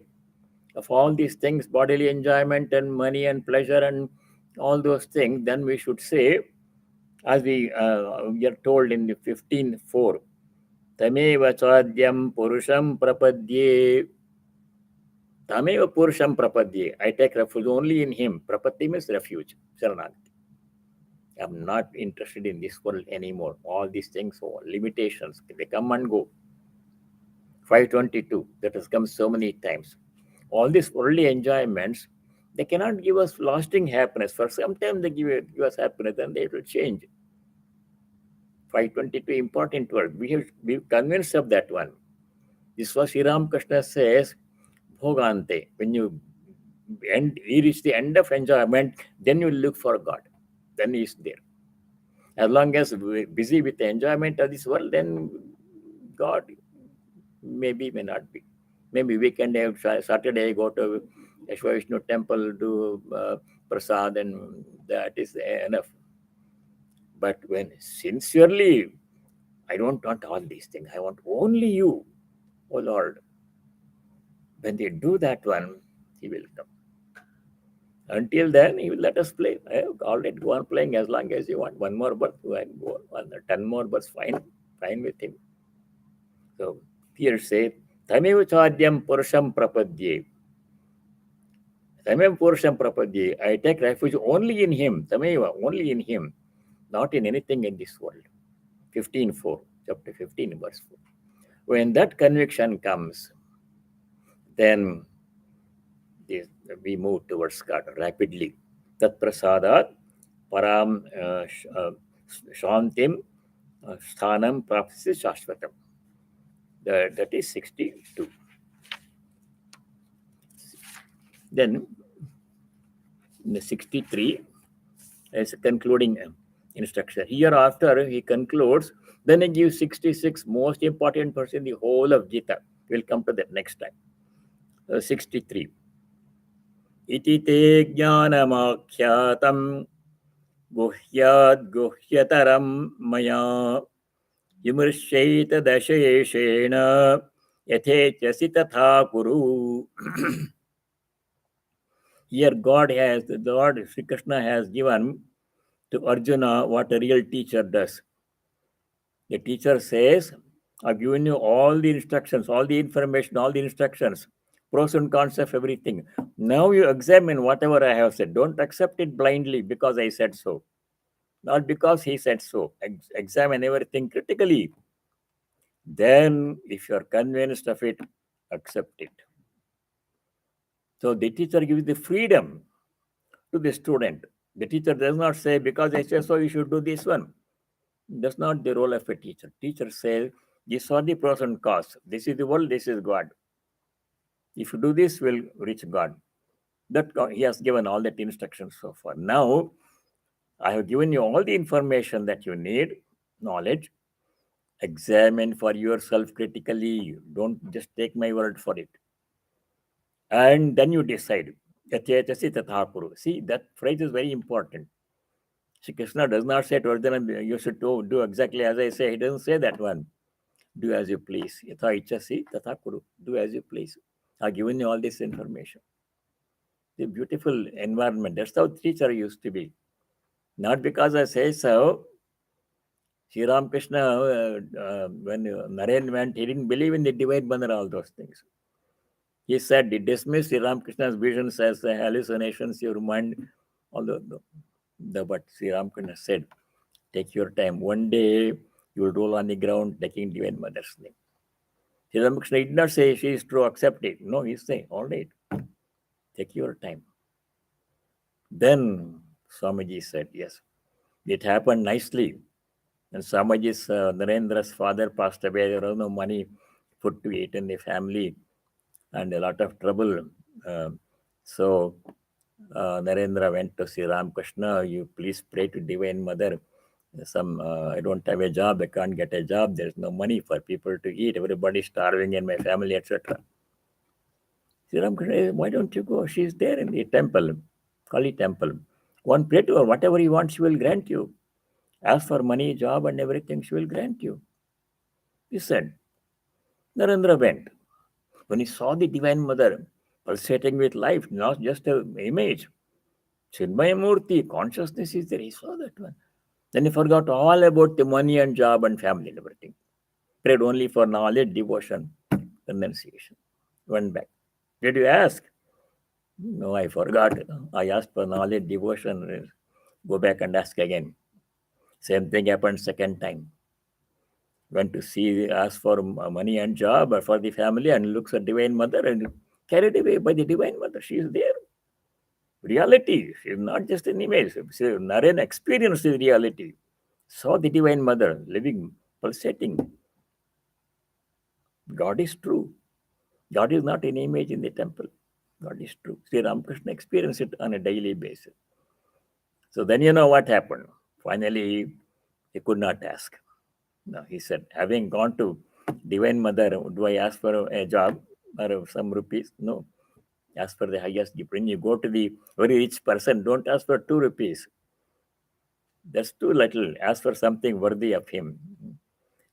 of all these things, bodily enjoyment and money and pleasure and all those things, then we should say, as we are told in the 15.4, tameva chadyam purusham prapadye. Tameva purusham prapadye. I take refuge only in him. Prapatti means refuge. Saranagati. I'm not interested in this world anymore. All these things, all limitations, they come and go. 522, that has come so many times. All these worldly enjoyments, they cannot give us lasting happiness. For some time they give us happiness, then they will change. 522, important word. We have be convinced of that one. This was Sri Ramakrishna says, Bhogante. When you reach the end of enjoyment, then you look for God. Then He is there. As long as we're busy with the enjoyment of this world, then God maybe may not be. Maybe weekend, Saturday, go to Vishnu temple, do prasad, and that is enough. But when sincerely, I don't want all these things. I want only you, oh Lord. When they do that one, He will come. Until then, He will let us play. All right, go on playing as long as you want. One more birth, go on. 10 more births, fine with Him. So here say, Tameva chadyam purusham prapadye. Tameva purusham prapadye. I take refuge only in Him. Tameva, only in Him. Not in anything in this world. 15.4. chapter 15, verse 4. When that conviction comes, then we move towards God rapidly. Tat prasadat param shantim sthanam prapsi shashvatam. That is 62. Then in the 63 is a concluding instruction. Hereafter he concludes, then he gives 66 most important verse in the whole of Gita. We'll come to that next time. 63. Iti te jnanamakyatam guhyad guhyataram maya vimurshaita dashayeshena yathechasi tatha kuru. Here the Lord Sri Krishna has given to Arjuna what a real teacher does. The teacher says, I've given you all the instructions, all the information, all the instructions, pros and cons of everything. Now you examine whatever I have said. Don't accept it blindly because I said so. Not because he said so. Examine everything critically. Then, if you are convinced of it, accept it. So the teacher gives the freedom to the student. The teacher does not say, because I say so, you should do this one. That's not the role of a teacher. Teacher says, these are the pros and cons. This is the world, this is God. If you do this, we'll reach God. That he has given all that instructions so far. Now, I have given you all the information that you need, knowledge. Examine for yourself critically. Don't just take my word for it. And then you decide. See, that phrase is very important. Shri Krishna does not say to Arjuna, you should do exactly as I say. He doesn't say that one. Do as you please. Yatha ichasi tatha kuru. Do as you please. I've given you all this information. The beautiful environment. That's how teacher used to be. Not because I say so. Sri Ramakrishna, when Naren went, he didn't believe in the divine mother, all those things. He said, he dismissed Sri Ramakrishna's visions as hallucinations, your mind, all but Sri Ramakrishna said, take your time. One day you will roll on the ground taking divine mother's name. Sri Ramakrishna did not say she is true, accept it. No, he said, all right, take your time. Then Swamiji said, yes, it happened nicely. And Swamiji's Narendra's father passed away. There was no money, food to eat in the family, and a lot of trouble. So Narendra went to Sri Ramakrishna, you please pray to Divine Mother. I don't have a job, I can't get a job, there's no money for people to eat, everybody's starving in my family, etc. Sri Ramakrishna, why don't you go? She's there in the temple, Kali temple. Go and pray to her, whatever you want, she will grant you. Ask for money, job, and everything, she will grant you. He said. Narendra went. When he saw the Divine Mother pulsating with life, not just an image, Chinmaya Murti, consciousness is there. He saw that one. Then he forgot all about the money and job and family and everything. Prayed only for knowledge, devotion, renunciation. Went back. Did you ask? No, I forgot. I asked for knowledge, devotion. Go back and ask again. Same thing happened second time. Went to ask for money and job or for the family, and looks at Divine Mother and carried away by the Divine Mother. She is there. Reality. She is not just an image. Naren experienced the reality. Saw the Divine Mother living, pulsating. God is true. God is not an image in the temple. God is true. Sri Ramakrishna experienced it on a daily basis. So then you know what happened. Finally, he could not ask. No, he said, having gone to Divine Mother, do I ask for a job or some rupees? No. Ask for the highest gift. When you go to the very rich person, don't ask for 2 rupees. That's too little. Ask for something worthy of him.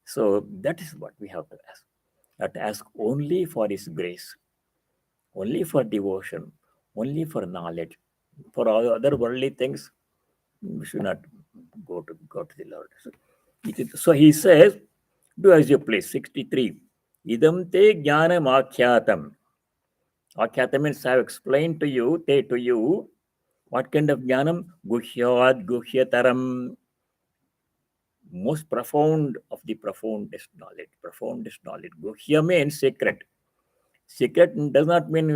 So that is what we have to ask. We have to ask only for his grace, only for devotion, only for knowledge. For all other worldly things, we should not go to the Lord. So he says, do as you please. 63. Idam te jnanam akyatam. Akyatam means I have explained to you, to you, what kind of jnanam? Guhyad, guhyataram. most profound of the profoundest knowledge. Profoundest knowledge. Guhya means secret. Secret does not mean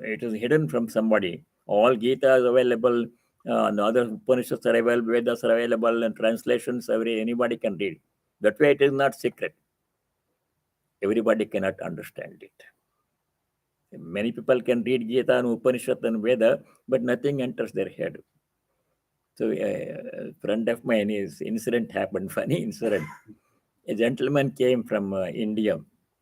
it is hidden from somebody. All Gita is available, and other Upanishads are available, Vedas are available, and translations anybody can read. That way it is not secret. Everybody cannot understand it. Many people can read Gita and Upanishad and Veda, but nothing enters their head. So a friend of mine, his incident happened, funny incident. A gentleman came from India,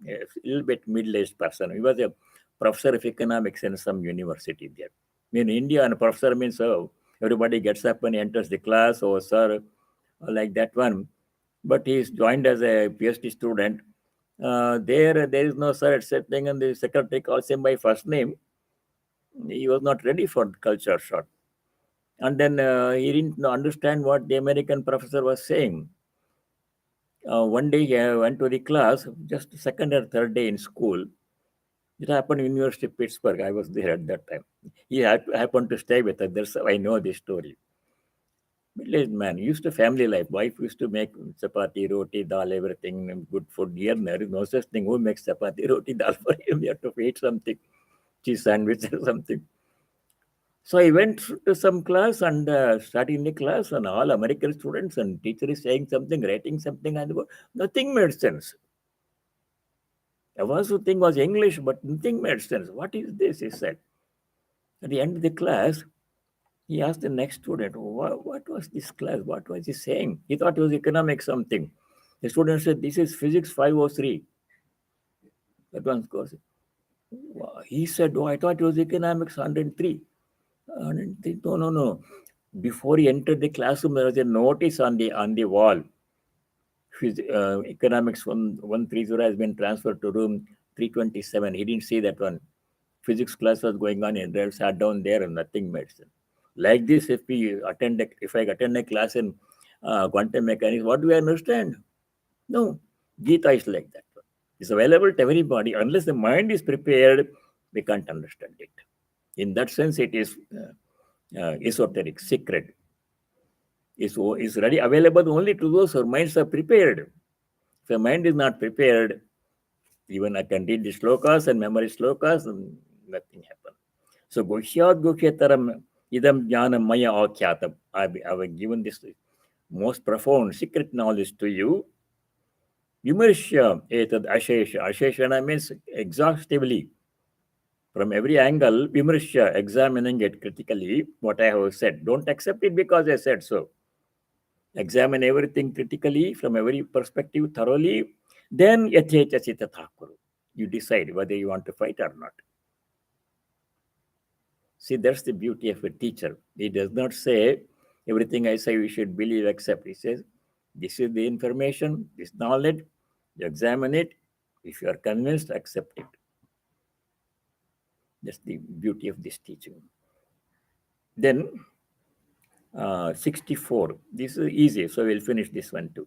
a little bit middle-aged person. He was a professor of economics in some university there. In India, and professor means everybody gets up and enters the class, or sir, like that one. But he is joined as a PhD student. There is no sir, etc. And the secretary calls him by first name. He was not ready for culture shock. And then he didn't understand what the American professor was saying. One day he went to the class, just second or third day in school. It happened in University of Pittsburgh. I was there at that time. He happened to stay with us. That's how I know this story. Middle-aged man, used to family life. Wife used to make chapati, roti, dal, everything, good food. Here there is no such thing. Who makes chapati, roti, dal for him? You have to eat something, cheese sandwich or something. So I went to some class and starting the class, and all American students and teacher is saying something, writing something, and nothing made sense. I was to think was English, but nothing made sense. What is this? He said. At the end of the class, he asked the next student, what was this class? What was he saying? He thought it was economics something. The student said, this is physics 503. Advanced course. He said, I thought it was economics 103. No. Before he entered the classroom, there was a notice on the wall. Economics 130 has been transferred to room 327. He didn't see that one. Physics class was going on, and they sat down there and nothing made sense. Like this, if I attend a class in quantum mechanics, what do I understand? No. Gita is like that. It's available to everybody. Unless the mind is prepared, we can't understand it. In that sense, it is esoteric, secret. Is ready, available only to those whose minds are prepared. If the mind is not prepared, even I can read the slokas and memorize slokas, and nothing happens. So, Guhyat Guhyataram idam jnanam maya akyatam. I have given this most profound secret knowledge to you. Vimarsha etad ashesha. Asheshana means exhaustively. From every angle, vimarsha, examining it critically, what I have said. Don't accept it because I said so. Examine everything critically from every perspective thoroughly. Then yathecha citta kuru. You decide whether you want to fight or not. See, that's the beauty of a teacher. He does not say everything I say you should believe, accept. He says, this is the information, this knowledge, you examine it. If you are convinced, accept it. That's the beauty of this teaching. Then 64. This is easy, so we'll finish this one too.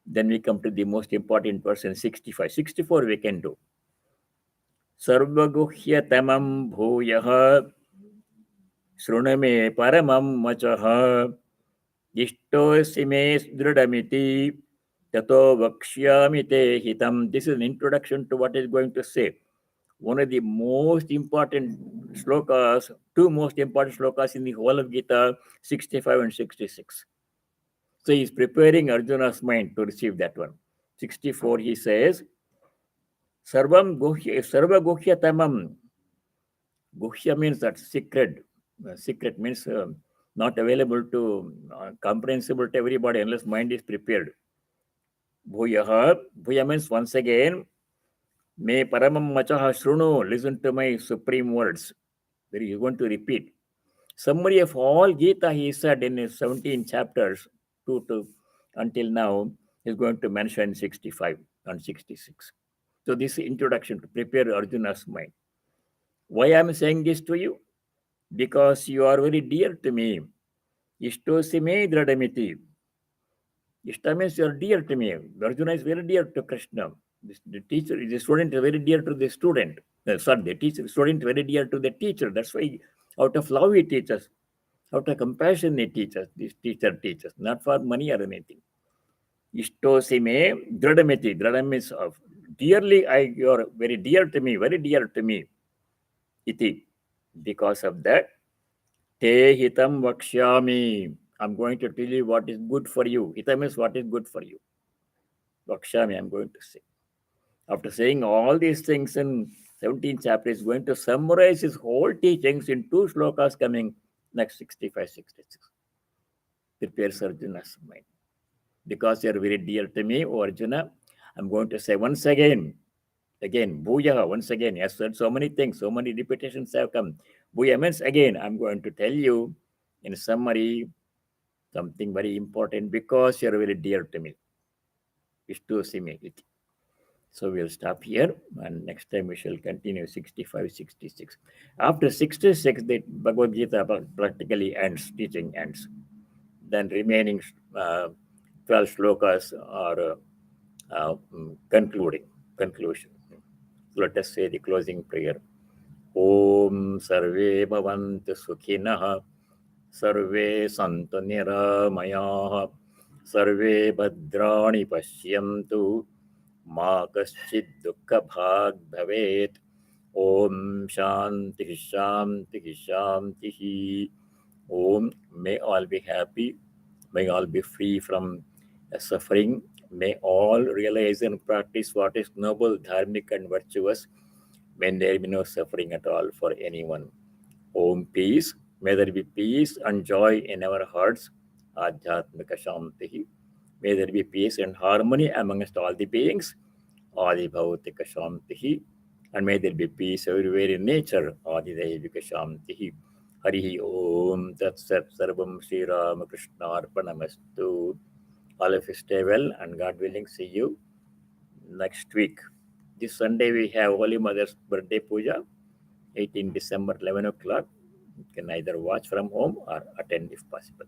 Then we come to the most important person, 65. 64 we can do. Sarvaguhyatamam bhūyah sruname paramam machah iṣṭhosī me dridamiti tato vakshyami te hitam. This is an introduction to what is going to say. One of the most important slokas, two most important slokas in the whole of Gita, 65 and 66. So he is preparing Arjuna's mind to receive that one. 64, he says, Sarva Guhya Tamam. Guhya means that secret. Secret means not available to, comprehensible to everybody unless mind is prepared. Bhuyaha. Bhuya means once again, Me paramam machaha shrunu, listen to my supreme words. There he is going to repeat. Summary of all Gita he said in his 17 chapters, 2 to until now, he is going to mention 65 and 66. So this is introduction to prepare Arjuna's mind. Why I am saying this to you? Because you are very dear to me. Iṣṭhosī me dridamiti. Ishta means you are dear to me. Arjuna is very dear to Krishna. The teacher, the student is very dear to the student. The student is very dear to the teacher. That's why out of love he teaches. Out of compassion he teaches. This teacher teaches. Not for money or anything. Ishtosi me dradamiti. Dradam is dearly, you are very dear to me, very dear to me. Iti. Because of that, te hitam vakshyami. I'm going to tell you what is good for you. Hitam is what is good for you. Vakshyami, I'm going to say. After saying all these things in 17th chapter, is going to summarize his whole teachings in 2 shlokas coming next 65, 66. Prepares Arjuna's mind. Because you are very dear to me, O Arjuna, I'm going to say once again, Bhuya, once again. He has said so many things, so many repetitions have come. Bhuya means again, I'm going to tell you in summary something very important because you are very dear to me. Ishtu me. So we'll stop here, and next time we shall continue 65, 66. After 66, the Bhagavad Gita practically ends, teaching ends. Then remaining 12 shlokas are conclusion. So let us say the closing prayer. Om sarve bhavantu sukhinah, sarve santu niramayah, sarve bhadrani pashyantu, ma kaschid dukkha bhag bhavet. Om shanti shanti shanti. Om, may all be happy, may all be free from suffering, may all realize and practice what is noble, dharmic, and virtuous. May there be no suffering at all for anyone. Om peace, may there be peace and joy in our hearts. Adhyatmika Shanti. May there be peace and harmony amongst all the beings. Adi Bhautika Shanti. And may there be peace everywhere in nature. Adi Devika Shanti. Hari Om Tat Sat Sarvam Sri Ramakrishna Arpanamastu. All of you stay well, and God willing, see you next week. This Sunday we have Holy Mother's birthday puja, 18 December, 11 o'clock. You can either watch from home or attend if possible.